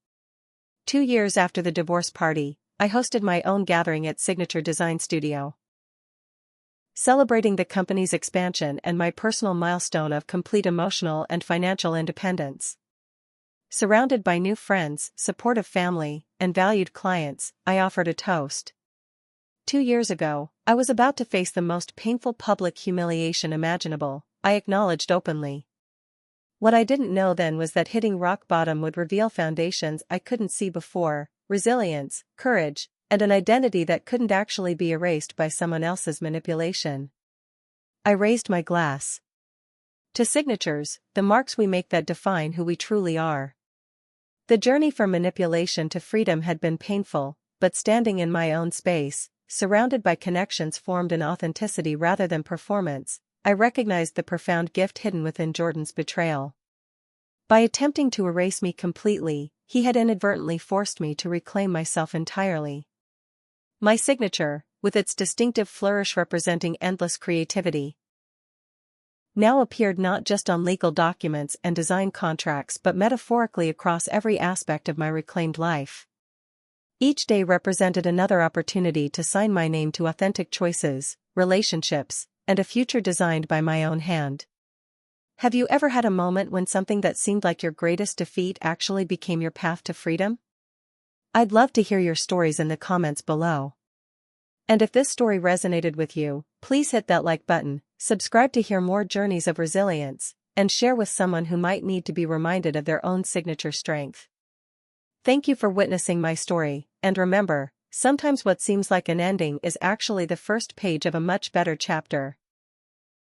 Speaker 1: 2 years after the divorce party, I hosted my own gathering at Signature Design Studio. Celebrating the company's expansion and my personal milestone of complete emotional and financial independence. Surrounded by new friends, supportive family, and valued clients, I offered a toast. 2 years ago, I was about to face the most painful public humiliation imaginable, I acknowledged openly. What I didn't know then was that hitting rock bottom would reveal foundations I couldn't see before, resilience, courage, and an identity that couldn't actually be erased by someone else's manipulation. I raised my glass. To signatures, the marks we make that define who we truly are. The journey from manipulation to freedom had been painful, but standing in my own space, surrounded by connections formed in authenticity rather than performance, I recognized the profound gift hidden within Jordan's betrayal. By attempting to erase me completely, he had inadvertently forced me to reclaim myself entirely. My signature, with its distinctive flourish representing endless creativity, now appeared not just on legal documents and design contracts but metaphorically across every aspect of my reclaimed life. Each day represented another opportunity to sign my name to authentic choices, relationships, and a future designed by my own hand. Have you ever had a moment when something that seemed like your greatest defeat actually became your path to freedom? I'd love to hear your stories in the comments below. And if this story resonated with you, please hit that like button, subscribe to hear more journeys of resilience, and share with someone who might need to be reminded of their own signature strength. Thank you for witnessing my story, and remember, sometimes what seems like an ending is actually the first page of a much better chapter.